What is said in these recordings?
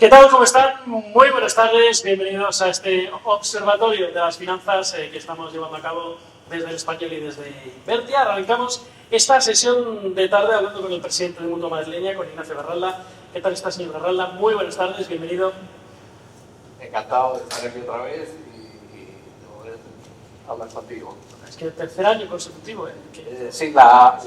¿Qué tal? ¿Cómo están? Muy buenas tardes. Bienvenidos a este observatorio de las finanzas que estamos llevando a cabo desde el Español y desde Invertia. Arrancamos esta sesión de tarde hablando con el presidente de Mundo Madrileña, con Ignacio Garralda. ¿Qué tal está, señor Garralda? Muy buenas tardes, bienvenido. Encantado de estar aquí otra vez y poder hablar contigo. Es que el tercer año consecutivo, ¿eh? Sí, la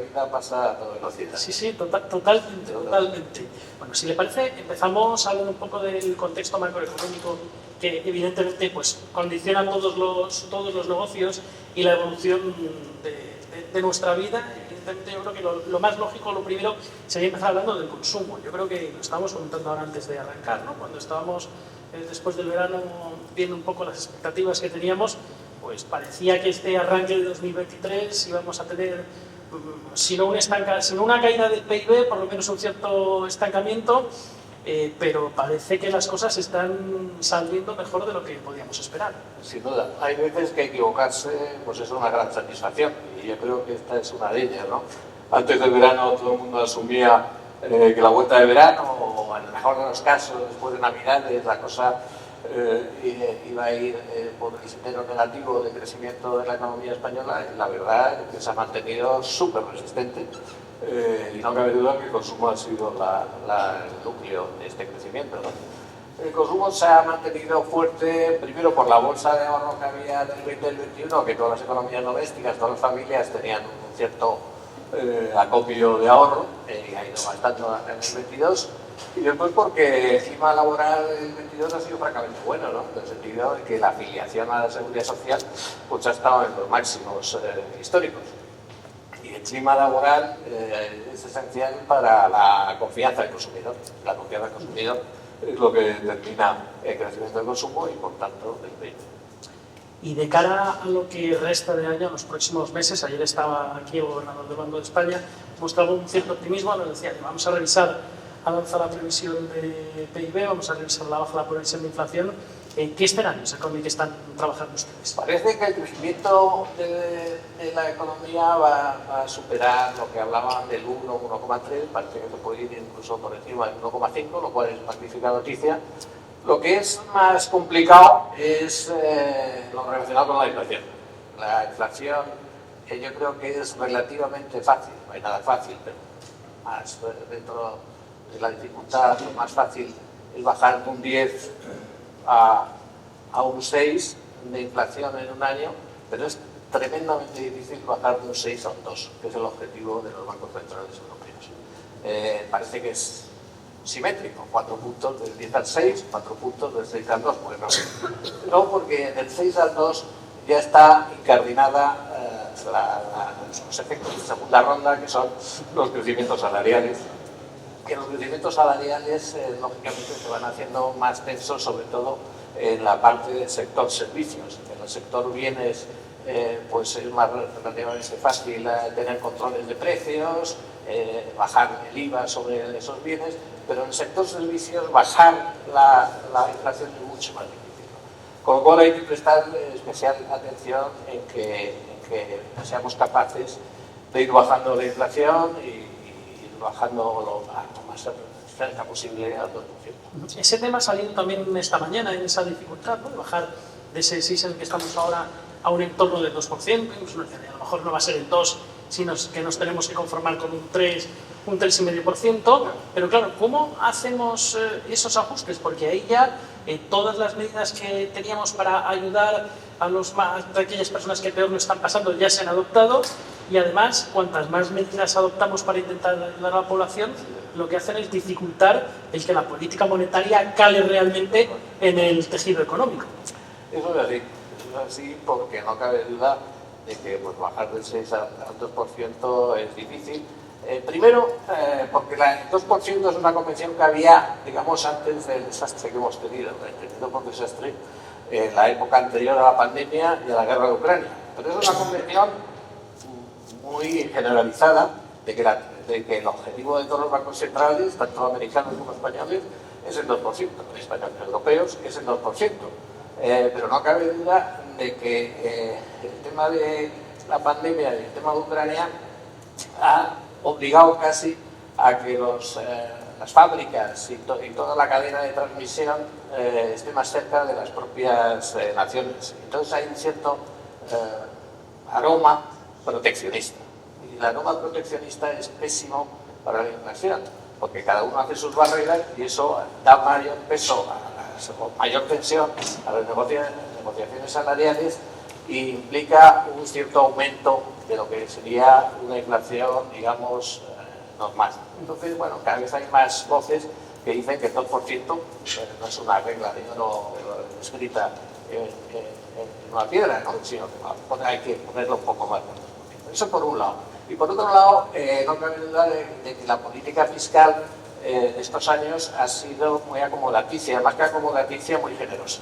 vida pasa a toda velocidad. Sí, totalmente. Bueno, si le parece, empezamos hablando un poco del contexto macroeconómico que evidentemente pues, condiciona todos los negocios y la evolución de nuestra vida. Evidentemente yo creo que lo más lógico, lo primero, sería empezar hablando del consumo. Yo creo que lo estábamos comentando ahora antes de arrancar, ¿no? Cuando estábamos después del verano viendo un poco las expectativas que teníamos, pues parecía que este arranque de 2023 íbamos a tener, si no una caída del PIB, por lo menos un cierto estancamiento, pero parece que las cosas están saliendo mejor de lo que podíamos esperar. Sin duda. Hay veces que equivocarse pues es una gran satisfacción y yo creo que esta es una de ellas, ¿no? Antes del verano todo el mundo asumía que la vuelta de verano, o en el mejor de los casos después de Navidades, la cosa iba a ir por el sendero negativo de crecimiento de la economía española, y la verdad es que se ha mantenido súper resistente y no cabe duda que el consumo ha sido el núcleo de este crecimiento, ¿no? El consumo se ha mantenido fuerte, primero por la bolsa de ahorro que había del 20 y del 21, que todas las economías domésticas, todas las familias tenían un cierto acopio de ahorro, y ha ido bastante en el 22. Y después porque el clima laboral del 22 ha sido francamente bueno, ¿no? En el sentido de que la afiliación a la seguridad social pues, ha estado en los máximos históricos. Y el clima laboral es esencial para la confianza del consumidor. La confianza del consumidor es lo que determina el crecimiento del consumo y, por tanto, del PIB. Y de cara a lo que resta de año, los próximos meses, ayer estaba aquí el gobernador del Banco de España, mostraba un cierto optimismo, nos decía que vamos a revisar al alza la previsión de PIB, vamos a revisar la baja la previsión de inflación. ¿Qué escenarios con el que están trabajando ustedes? Parece que el crecimiento de la economía va a superar lo que hablaban del 1, 1,3, parece que se puede ir incluso por encima del 1,5, lo cual es magnífica noticia. Lo que es más complicado es lo relacionado con la inflación. La inflación yo creo que es relativamente fácil, no hay nada fácil, pero más dentro de la dificultad, lo más fácil es bajar de un 10 a un 6 de inflación en un año, pero es tremendamente difícil bajar de un 6 a un 2, que es el objetivo de los bancos centrales europeos. Parece que es simétrico, 4 puntos del 10 al 6, 4 puntos del 6 al 2, pues no, porque del 6 al 2 ya está incardinada los efectos de segunda ronda, que son los crecimientos salariales. Que los crecimientos salariales, lógicamente, se van haciendo más tensos, sobre todo en la parte del sector servicios. En el sector bienes, pues es más relativamente fácil tener controles de precios, bajar el IVA sobre esos bienes, pero en el sector servicios bajar la inflación es mucho más difícil. Con lo cual hay que prestar especial atención en que seamos capaces de ir bajando la inflación y bajando lo más cerca posible al 2%. Ese tema ha salido también esta mañana en esa dificultad, ¿no? De bajar de ese 6 en el que estamos ahora a un entorno del 2%, incluso a lo mejor no va a ser el 2, sino que nos tenemos que conformar con un 3,5%, pero claro, ¿cómo hacemos esos ajustes? Porque ahí ya todas las medidas que teníamos para ayudar a aquellas personas que peor lo están pasando ya se han adoptado, y además, cuantas más medidas adoptamos para intentar ayudar a la población, lo que hacen es dificultar el que la política monetaria cale realmente en el tejido económico. Eso es así porque no cabe duda de que pues, bajar del 6 al 2% es difícil. Primero, porque el 2% es una convención que había, digamos, antes del desastre que hemos tenido, entendido por desastre, en la época anterior a la pandemia y a la guerra de Ucrania. Pero es una convención muy generalizada de que el objetivo de todos los bancos centrales, tanto americanos como españoles, es el 2%, españoles y europeos es el 2%. Pero no cabe duda de que el tema de la pandemia y el tema de Ucrania ha obligado casi a que las fábricas y toda la cadena de transmisión esté más cerca de las propias naciones. Entonces hay un cierto aroma proteccionista. Y el aroma proteccionista es pésimo para la inversión, porque cada uno hace sus barreras y eso da mayor peso, o mayor tensión a las negociaciones salariales e implica un cierto aumento de lo que sería una inflación, digamos, normal. Entonces, bueno, cada vez hay más voces que dicen que el 2% no es una regla de oro escrita en una piedra, ¿no? Sino que hay que ponerlo un poco más. Eso por un lado. Y por otro lado, no cabe duda de que la política fiscal de estos años ha sido muy acomodaticia, más que acomodaticia, muy generosa.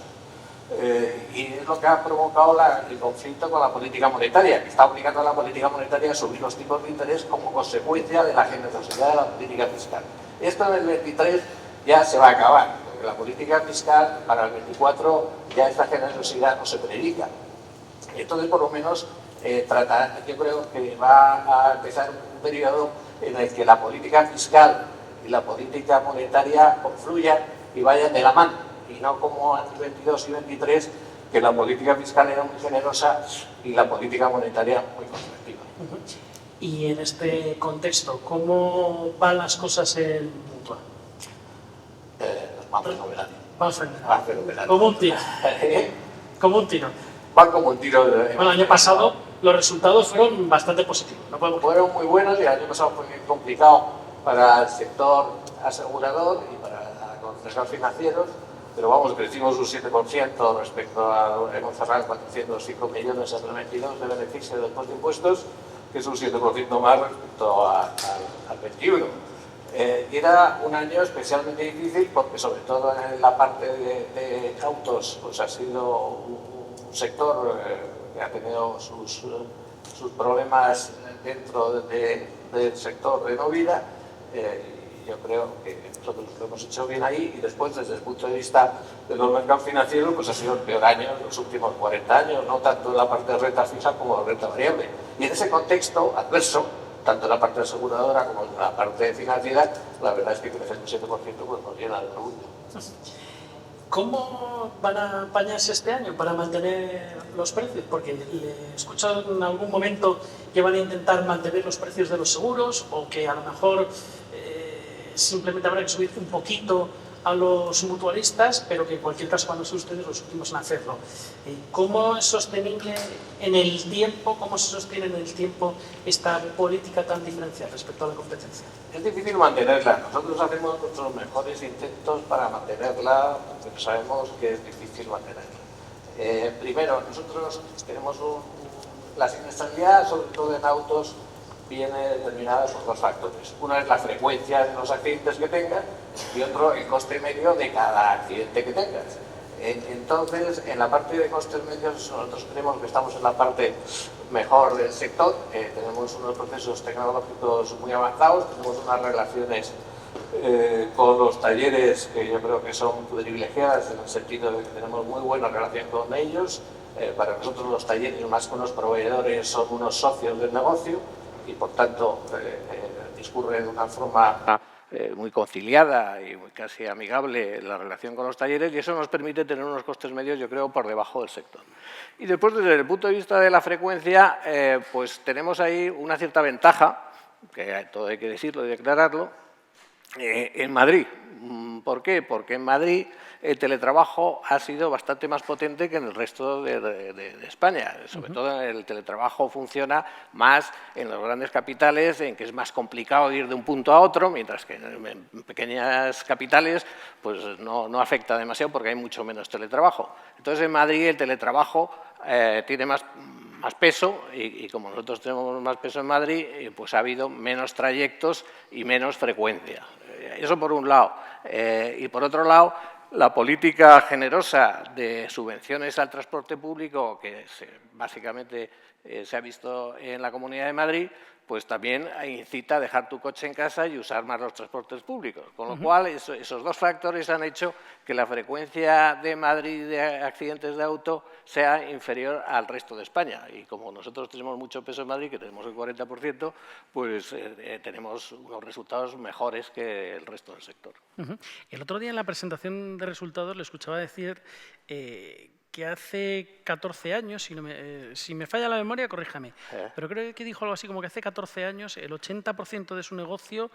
Y es lo que ha provocado el conflicto con la política monetaria, que está obligando a la política monetaria a subir los tipos de interés como consecuencia de la generosidad de la política fiscal. Esto en el 23 ya se va a acabar, porque la política fiscal para el 24 ya esta generosidad no se predica. Entonces, por lo menos, yo creo que va a empezar un periodo en el que la política fiscal y la política monetaria confluyan y vayan de la mano. Y no como en el 22 y 23, que la política fiscal era muy generosa y la política monetaria muy contractiva. Y en este contexto, ¿cómo van las cosas en Mutua? Van fenomenal. Van fenomenal. Van fenomenal. Como un tiro. Como un tiro. Van como un tiro. Bueno, el año pasado los resultados fueron bastante positivos. No podemos... Fueron muy buenos y el año pasado fue muy complicado para el sector asegurador y para los mercados financieros. Pero vamos, crecimos un 7% respecto a, hemos cerrado 405 millones en el 22 de beneficio después de impuestos, que es un 7% más respecto al 21. Y era un año especialmente difícil porque sobre todo en la parte de autos pues ha sido un sector que ha tenido sus problemas dentro del sector de no vida. Yo creo que nosotros lo hemos hecho bien ahí y después desde el punto de vista de los mercados financieros pues ha sido el peor año de los últimos 40 años, no tanto en la parte de renta fija como en renta variable. Y en ese contexto adverso, tanto en la parte aseguradora como en la parte financiera, la verdad es que crecer un 7% pues nos llena de orgullo. ¿Cómo van a apañarse este año para mantener los precios? Porque he escuchado en algún momento que van a intentar mantener los precios de los seguros o que a lo mejor simplemente habrá que subir un poquito a los mutualistas, pero que en cualquier caso van a ser ustedes los últimos en hacerlo. ¿Cómo es sostenible en el tiempo, cómo se sostiene en el tiempo esta política tan diferencial respecto a la competencia? Es difícil mantenerla. Nosotros hacemos nuestros mejores intentos para mantenerla, pero sabemos que es difícil mantenerla. Primero, nosotros tenemos la siniestralidad, sobre todo en autos, viene determinada por dos factores. Una es la frecuencia de los accidentes que tengas y otro el coste medio de cada accidente que tengas. Entonces, en la parte de costes medios, nosotros creemos que estamos en la parte mejor del sector. Tenemos unos procesos tecnológicos muy avanzados, tenemos unas relaciones con los talleres que yo creo que son privilegiadas en el sentido de que tenemos muy buena relación con ellos. Para nosotros los talleres, más que unos proveedores, son unos socios del negocio y por tanto discurre de una forma muy conciliada y casi amigable la relación con los talleres y eso nos permite tener unos costes medios, yo creo, por debajo del sector. Y después, desde el punto de vista de la frecuencia, pues tenemos ahí una cierta ventaja, que todo hay que decirlo y declararlo, en Madrid. ¿Por qué? Porque en Madrid el teletrabajo ha sido bastante más potente que en el resto de España. Sobre todo el teletrabajo funciona más en las grandes capitales, en que es más complicado ir de un punto a otro, mientras que en pequeñas capitales pues no afecta demasiado porque hay mucho menos teletrabajo. Entonces en Madrid el teletrabajo tiene más peso y como nosotros tenemos más peso en Madrid, pues ha habido menos trayectos y menos frecuencia. Eso por un lado. Y por otro lado, la política generosa de subvenciones al transporte público, que básicamente se ha visto en la Comunidad de Madrid, pues también incita a dejar tu coche en casa y usar más los transportes públicos. Con lo cual, esos dos factores han hecho que la frecuencia de Madrid de accidentes de auto sea inferior al resto de España. Y como nosotros tenemos mucho peso en Madrid, que tenemos el 40%, pues tenemos unos resultados mejores que el resto del sector. El otro día en la presentación de resultados le escuchaba decir que hace 14 años, si me falla la memoria, corríjame, pero creo que dijo algo así como que hace 14 años el 80% de su negocio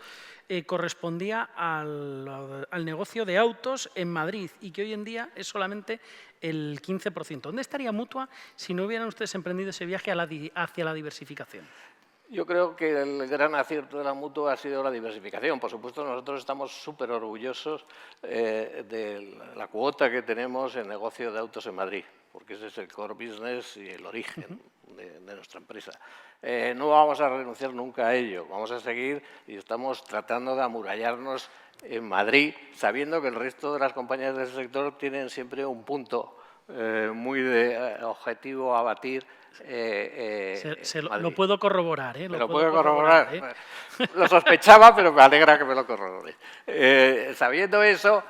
correspondía al negocio de autos en Madrid y que hoy en día es solamente el 15%. ¿Dónde estaría Mutua si no hubieran ustedes emprendido ese viaje hacia la diversificación? Yo creo que el gran acierto de la Mutua ha sido la diversificación. Por supuesto, nosotros estamos súper orgullosos de la cuota que tenemos en negocio de autos en Madrid, porque ese es el core business y el origen de nuestra empresa. No vamos a renunciar nunca a ello, vamos a seguir y estamos tratando de amurallarnos en Madrid, sabiendo que el resto de las compañías del sector tienen siempre un punto muy de objetivo a batir. Lo puedo corroborar, ¿eh? Lo puedo corroborar. Lo sospechaba, pero me alegra que me lo corrobore. Sabiendo eso,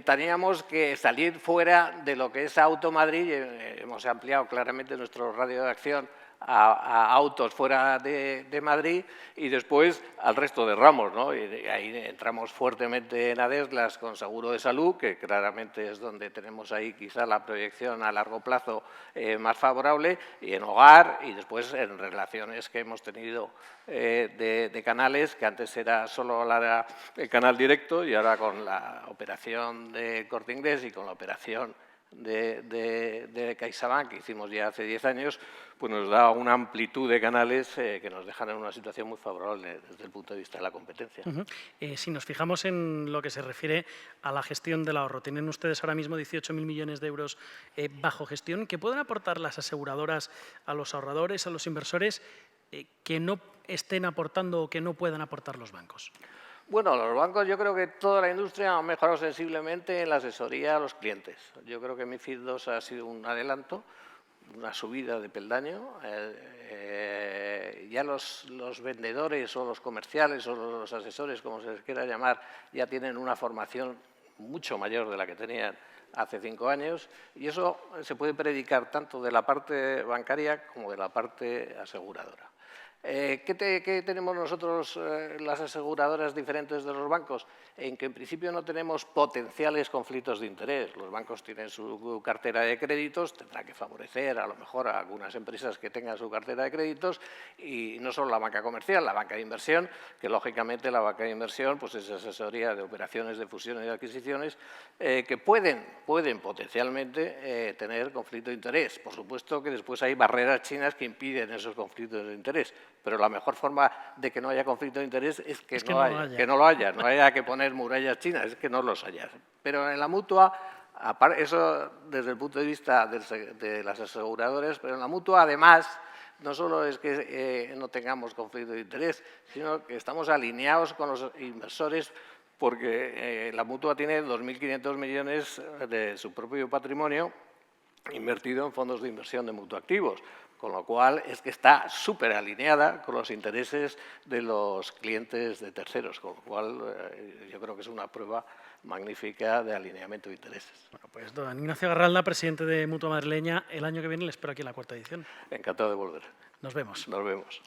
teníamos que salir fuera de lo que es Auto Madrid. Hemos ampliado claramente nuestro radio de acción a autos fuera de Madrid y después al resto de ramos, ¿no? Y ahí entramos fuertemente en Adeslas con seguro de salud, que claramente es donde tenemos ahí quizá la proyección a largo plazo más favorable, y en hogar y después en relaciones que hemos tenido de canales, que antes era solo el canal directo y ahora con la operación de Corte Inglés y con la operación de CaixaBank, que hicimos ya hace 10 años, pues nos da una amplitud de canales que nos dejan en una situación muy favorable desde el punto de vista de la competencia. Si nos fijamos en lo que se refiere a la gestión del ahorro, tienen ustedes ahora mismo 18.000 millones de euros bajo gestión. ¿Qué pueden aportar las aseguradoras a los ahorradores, a los inversores, que no estén aportando o que no puedan aportar los bancos? Bueno, los bancos, yo creo que toda la industria ha mejorado sensiblemente en la asesoría a los clientes. Yo creo que MiFID II ha sido un adelanto, una subida de peldaño. Ya los vendedores o los comerciales o los asesores, como se les quiera llamar, ya tienen una formación mucho mayor de la que tenían hace 5 años, y eso se puede predicar tanto de la parte bancaria como de la parte aseguradora. ¿Qué tenemos nosotros, las aseguradoras diferentes de los bancos? En que en principio no tenemos potenciales conflictos de interés. Los bancos tienen su cartera de créditos, tendrá que favorecer a lo mejor a algunas empresas que tengan su cartera de créditos, y no solo la banca comercial, la banca de inversión, que lógicamente la banca de inversión pues es asesoría de operaciones de fusiones y adquisiciones que pueden potencialmente tener conflicto de interés. Por supuesto que después hay barreras chinas que impiden esos conflictos de interés, pero la mejor forma de que no haya conflicto de interés es que no lo haya, no haya que poner murallas chinas, es que no los haya. Pero en la Mutua, eso desde el punto de vista de las aseguradoras, pero en la Mutua además no solo es que no tengamos conflicto de interés, sino que estamos alineados con los inversores, porque la Mutua tiene 2.500 millones de su propio patrimonio invertido en fondos de inversión de mutuoactivos, con lo cual es que está súper alineada con los intereses de los clientes de terceros, con lo cual yo creo que es una prueba magnífica de alineamiento de intereses. Bueno, pues don Ignacio Garralda, presidente de Mutua Madrileña, el año que viene le espero aquí en la 4ª edición. Encantado de volver. Nos vemos. Nos vemos.